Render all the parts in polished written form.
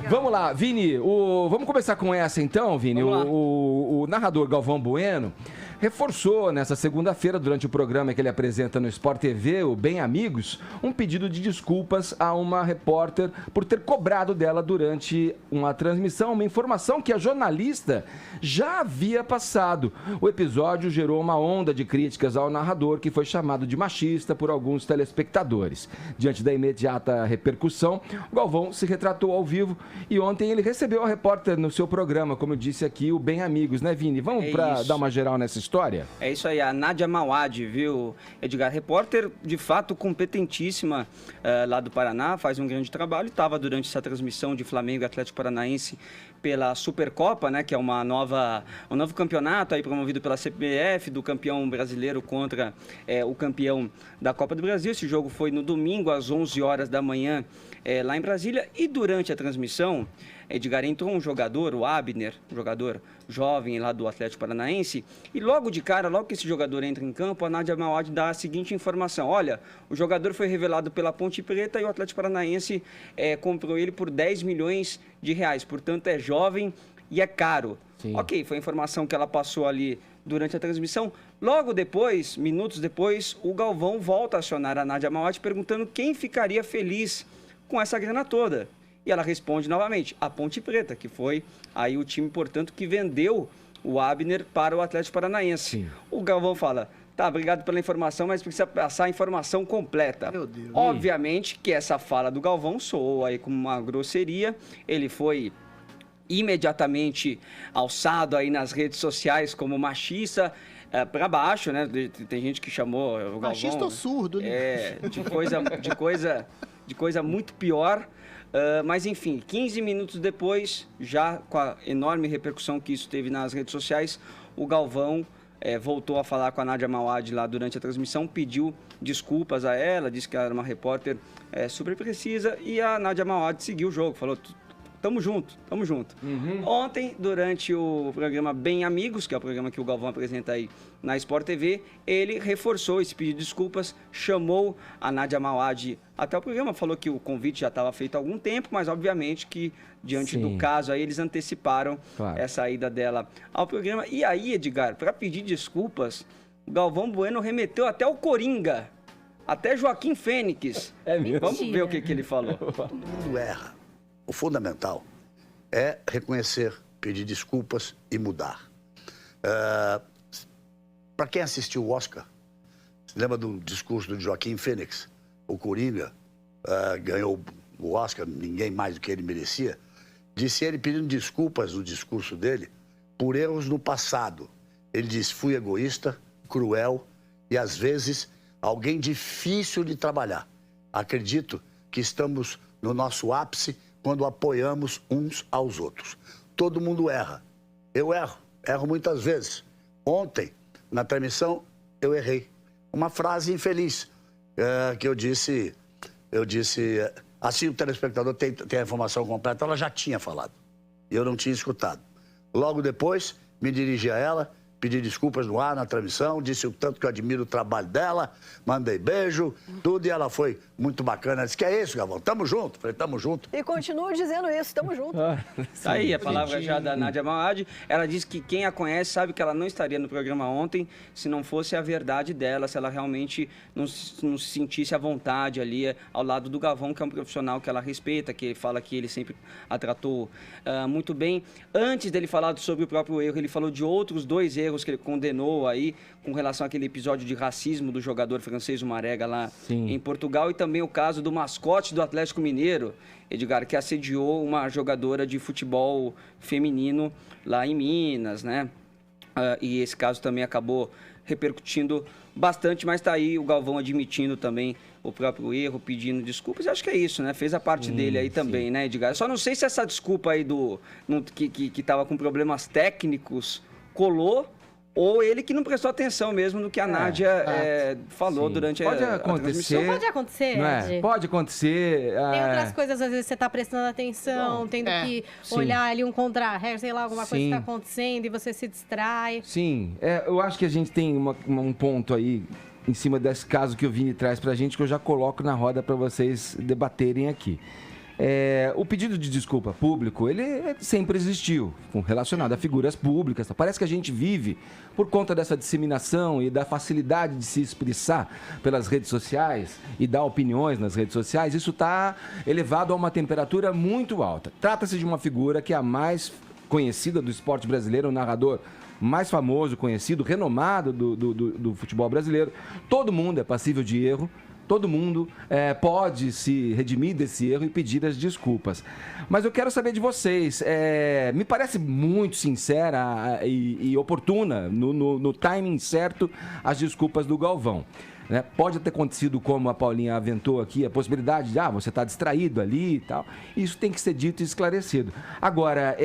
Vamos lá, Vini, vamos começar com essa então, Vini. O narrador Galvão Bueno reforçou nessa segunda-feira, durante o programa que ele apresenta no Sport TV, o Bem Amigos, um pedido de desculpas a uma repórter por ter cobrado dela durante uma transmissão, uma informação que a jornalista já havia passado. O episódio gerou uma onda de críticas ao narrador, que foi chamado de machista por alguns telespectadores. Diante da imediata repercussão, o Galvão se retratou ao vivo e ontem ele recebeu a repórter no seu programa, como eu disse aqui, o Bem Amigos, né, Vini? Vamos dar uma geral nessa história? É isso aí, a Nádia Mauad, viu, Edgar? Repórter, de fato, competentíssima lá do Paraná, faz um grande trabalho. Estava durante essa transmissão de Flamengo e Atlético Paranaense pela Supercopa, né, que é um novo campeonato aí promovido pela CBF, do campeão brasileiro contra o campeão da Copa do Brasil. Esse jogo foi no domingo, às 11 horas da manhã, lá em Brasília. E durante a transmissão, Edgar, entrou um jogador, o Abner, um jogador jovem lá do Atlético Paranaense, e logo de cara, logo que esse jogador entra em campo, a Nádia Mauad dá a seguinte informação: olha, o jogador foi revelado pela Ponte Preta e o Atlético Paranaense comprou ele por 10 milhões de reais, portanto é jovem e é caro. Sim. Ok, foi a informação que ela passou ali durante a transmissão. Logo depois, minutos depois, o Galvão volta a acionar a Nádia Mauad perguntando quem ficaria feliz com essa grana toda. E ela responde novamente, a Ponte Preta, que foi aí o time, portanto, que vendeu o Abner para o Atlético Paranaense. Sim. O Galvão fala, tá, obrigado pela informação, mas precisa passar a informação completa. Meu Deus. Obviamente que essa fala do Galvão soou aí como uma grosseria. Ele foi imediatamente alçado aí nas redes sociais como machista, para baixo, né? Tem gente que chamou o Galvão... Machista ou surdo, né? De coisa muito pior. Mas, enfim, 15 minutos depois, já com a enorme repercussão que isso teve nas redes sociais, o Galvão voltou a falar com a Nádia Mauad lá durante a transmissão, pediu desculpas a ela, disse que ela era uma repórter super precisa, e a Nádia Mauad seguiu o jogo, falou, tamo junto, tamo junto. Uhum. Ontem, durante o programa Bem Amigos, que é o programa que o Galvão apresenta aí na Sport TV, ele reforçou esse pedido de desculpas, chamou a Nádia Mauad até o programa, falou que o convite já estava feito há algum tempo, mas obviamente que diante do caso aí eles anteciparam essa ida dela ao programa. E aí, Edgar, para pedir desculpas, o Galvão Bueno remeteu até o Coringa, até Joaquim Fênix. Vamos ver o que ele falou. Todo mundo erra. O fundamental é reconhecer, pedir desculpas e mudar. Para quem assistiu o Oscar, se lembra do discurso do Joaquim Fênix? O Coringa ganhou o Oscar, ninguém mais do que ele merecia. Disse ele pedindo desculpas no discurso dele por erros no passado. Ele disse, fui egoísta, cruel e às vezes alguém difícil de trabalhar. Acredito que estamos no nosso ápice quando apoiamos uns aos outros. Todo mundo erra. Eu erro muitas vezes. Ontem, na transmissão, eu errei. Uma frase infeliz que eu disse, assim o telespectador tem a informação completa, ela já tinha falado. E eu não tinha escutado. Logo depois, me dirigi a ela, pedi desculpas no ar, na transmissão, disse o tanto que eu admiro o trabalho dela, mandei beijo, tudo, e ela foi muito bacana. Disse, que é isso, Galvão? Tamo junto. Falei, tamo junto. E continuo dizendo isso, tamo junto. Aí, a palavra já da Nádia Mauad, ela disse que quem a conhece sabe que ela não estaria no programa ontem se não fosse a verdade dela, se ela realmente não se sentisse à vontade ali ao lado do Galvão, que é um profissional que ela respeita, que ele fala que ele sempre a tratou muito bem. Antes dele falar sobre o próprio erro, ele falou de outros 2 erros que ele condenou aí com relação àquele episódio de racismo do jogador francês, o Marega, lá em Portugal, e também o caso do mascote do Atlético Mineiro, Edgar, que assediou uma jogadora de futebol feminino lá em Minas, né? E esse caso também acabou repercutindo bastante, mas tá aí o Galvão admitindo também o próprio erro, pedindo desculpas. Eu acho que é isso, né? Fez a parte dele aí também, né, Edgar? Eu só não sei se essa desculpa aí que tava com problemas técnicos colou, ou ele que não prestou atenção mesmo no que a Nádia falou durante pode a acontecer. Pode acontecer, Ed. Pode acontecer. Tem outras coisas, às vezes você tá prestando atenção, tendo que olhar ali um contra-regra, sei lá, alguma coisa que tá acontecendo e você se distrai. Sim, eu acho que a gente tem um ponto aí em cima desse caso que o Vini traz pra gente, que eu já coloco na roda para vocês debaterem aqui. O pedido de desculpa público, ele sempre existiu, relacionado a figuras públicas. Parece que a gente vive, por conta dessa disseminação e da facilidade de se expressar pelas redes sociais e dar opiniões nas redes sociais, isso está elevado a uma temperatura muito alta. Trata-se de uma figura que é a mais conhecida do esporte brasileiro, um narrador mais famoso, conhecido, renomado do futebol brasileiro. Todo mundo é passível de erro. Todo mundo pode se redimir desse erro e pedir as desculpas. Mas eu quero saber de vocês. Me parece muito sincera e oportuna, no timing certo, as desculpas do Galvão. Né? Pode ter acontecido, como a Paulinha aventou aqui, a possibilidade de você está distraído ali e tal. Isso tem que ser dito e esclarecido. Agora,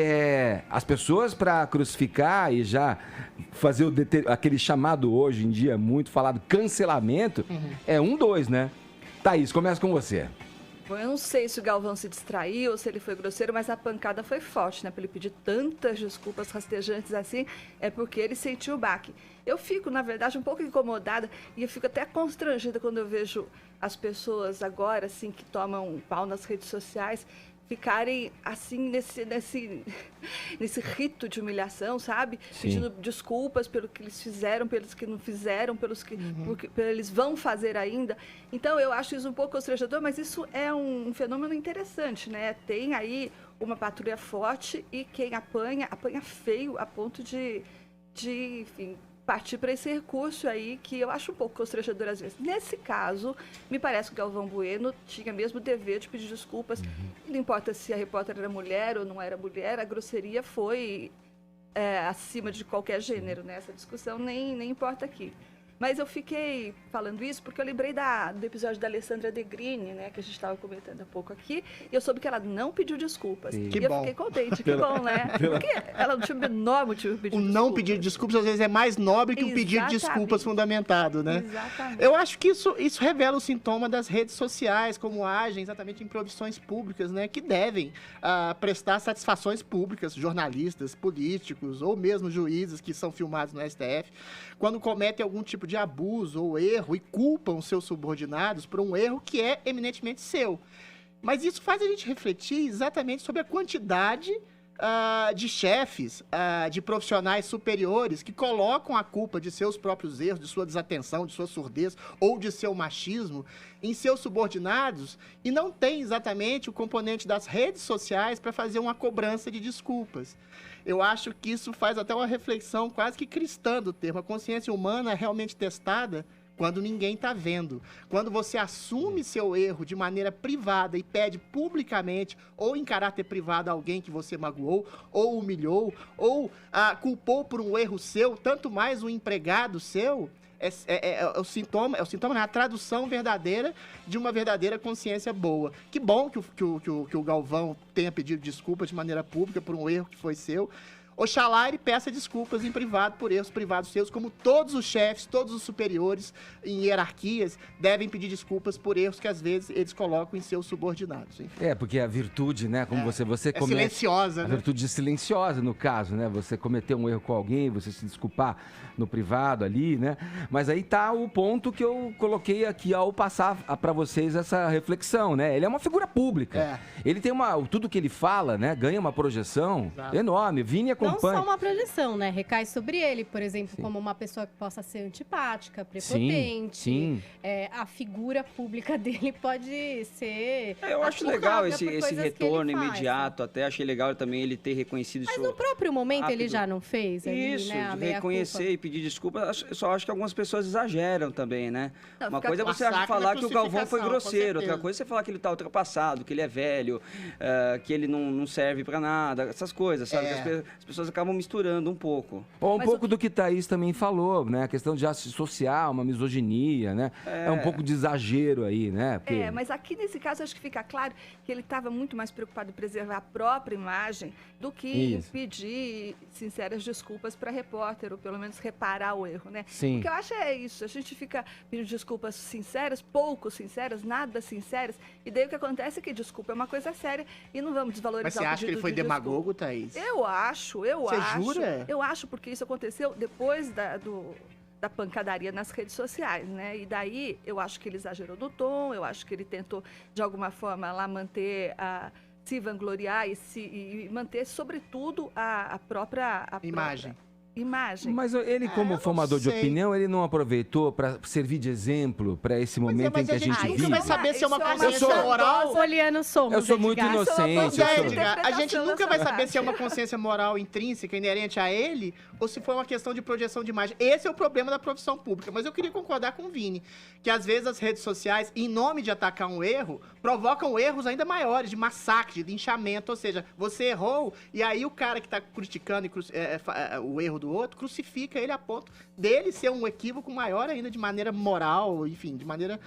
as pessoas, para crucificar e já fazer aquele chamado hoje em dia muito falado cancelamento, é 2, né? Thaís, começa com você. Bom, eu não sei se o Galvão se distraiu ou se ele foi grosseiro, mas a pancada foi forte, né? Para ele pedir tantas desculpas rastejantes assim, é porque ele sentiu o baque. Eu fico, na verdade, um pouco incomodada e eu fico até constrangida quando eu vejo as pessoas agora, assim, que tomam um pau nas redes sociais, ficarem, assim, nesse rito de humilhação, sabe? Sim. Pedindo desculpas pelo que eles fizeram, pelos que não fizeram, pelos que eles vão fazer ainda. Então, eu acho isso um pouco constrangedor, mas isso é um fenômeno interessante, né? Tem aí uma patrulha forte e quem apanha feio a ponto de enfim, partir para esse recurso aí, que eu acho um pouco constrangedor às vezes. Nesse caso, me parece que o Galvão Bueno tinha mesmo o dever de pedir desculpas. Não importa se a repórter era mulher ou não era mulher, a grosseria foi acima de qualquer gênero, né? Essa discussão nem importa aqui. Mas eu fiquei falando isso porque eu lembrei do episódio da Alessandra Negrini, né, que a gente estava comentando há pouco aqui, e eu soube que ela não pediu desculpas. Sim. E eu fiquei contente, que bom, né? Porque ela não tinha o menor motivo de pedir desculpas. O não pedir desculpas, às vezes, é mais nobre que o pedir desculpas fundamentado, né? Exatamente. Eu acho que isso revela o sintoma das redes sociais, como agem exatamente em profissões públicas, né, que devem prestar satisfações públicas, jornalistas, políticos, ou mesmo juízes que são filmados no STF, quando cometem algum tipo de abuso ou erro e culpam seus subordinados por um erro que é eminentemente seu. Mas isso faz a gente refletir exatamente sobre a quantidade de chefes, de profissionais superiores que colocam a culpa de seus próprios erros, de sua desatenção, de sua surdez ou de seu machismo em seus subordinados e não tem exatamente o componente das redes sociais para fazer uma cobrança de desculpas. Eu acho que isso faz até uma reflexão quase que cristã do termo. A consciência humana é realmente testada quando ninguém está vendo. Quando você assume seu erro de maneira privada e pede publicamente ou em caráter privado a alguém que você magoou, ou humilhou, ou culpou por um erro seu, tanto mais um empregado seu, é o sintoma, né? A tradução verdadeira de uma verdadeira consciência boa. Que bom que o Galvão tenha pedido desculpas de maneira pública por um erro que foi seu. Oxalá ele peça desculpas em privado por erros privados seus, como todos os chefes, todos os superiores em hierarquias devem pedir desculpas por erros que às vezes eles colocam em seus subordinados. Enfim. Porque a virtude, né, como você comete... silenciosa, né? A virtude silenciosa, no caso, né? Você cometer um erro com alguém, você se desculpar no privado ali, né? Mas aí tá o ponto que eu coloquei aqui ao passar para vocês essa reflexão, né? Ele é uma figura pública. Ele tem tudo que ele fala, né? Ganha uma projeção enorme. Vini acompanha. Não só uma projeção, né? Recai sobre ele, por exemplo, como uma pessoa que possa ser antipática, prepotente. Sim. A figura pública dele pode ser... Eu acho legal esse retorno imediato, até achei legal também ele ter reconhecido isso. Mas no próprio momento rápido. Ele já não fez? Ali, isso, né? de reconhecer e pedir desculpa. Eu só acho que algumas pessoas exageram também, né? Não, uma coisa é você falar que o Galvão foi grosseiro, outra coisa é você falar que ele tá ultrapassado, que ele é velho, que ele não serve pra nada, essas coisas, sabe? As pessoas acabam misturando um pouco. Ou pouco do que Thaís também falou, né? A questão de associar uma misoginia, né? É um pouco de exagero aí, né? Porque... mas aqui nesse caso acho que fica claro que ele estava muito mais preocupado em preservar a própria imagem do que em pedir sinceras desculpas para repórter, ou pelo menos reparar o erro, né? Sim. O que eu acho é isso, a gente fica pedindo desculpas sinceras, pouco sinceras, nada sinceras, e daí o que acontece é que desculpa é uma coisa séria e não vamos desvalorizar Mas você acha que ele foi demagogo, Thaís? Eu acho. Você jura? Eu acho, porque isso aconteceu depois da pancadaria nas redes sociais, né? E daí, eu acho que ele exagerou no tom, eu acho que ele tentou, de alguma forma, lá manter se vangloriar e manter, sobretudo, a própria imagem. Mas ele, como formador de opinião, ele não aproveitou para servir de exemplo para esse momento em que a gente vive? Nunca vai saber se é uma consciência moral. Eu sou muito inocente. A gente nunca vai saber se é uma consciência moral intrínseca, inerente a ele, ou se foi uma questão de projeção de imagem. Esse é o problema da profissão pública. Mas eu queria concordar com o Vini, que às vezes as redes sociais, em nome de atacar um erro, provocam erros ainda maiores, de massacre, de linchamento. Ou seja, você errou, e aí o cara que está criticando o erro do outro, crucifica ele a ponto dele ser um equívoco maior ainda, de maneira moral, enfim, de maneira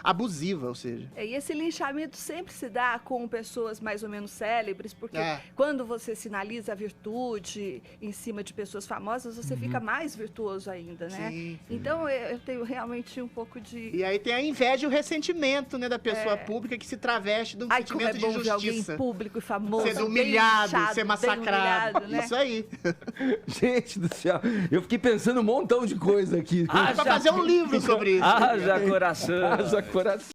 abusiva, ou seja. E esse linchamento sempre se dá com pessoas mais ou menos célebres, porque quando você sinaliza a virtude em cima de pessoas famosas, você fica mais virtuoso ainda, né? Sim. Então, eu tenho realmente um pouco de... E aí tem a inveja e o ressentimento, né, da pessoa pública que se traveste de um sentimento de justiça. Alguém público e famoso, ser humilhado, ser massacrado. Humilhado, né? Isso aí. Gente do céu, eu fiquei pensando um montão de coisa aqui. Pra fazer um livro sobre isso. Haja coração. Haja coração.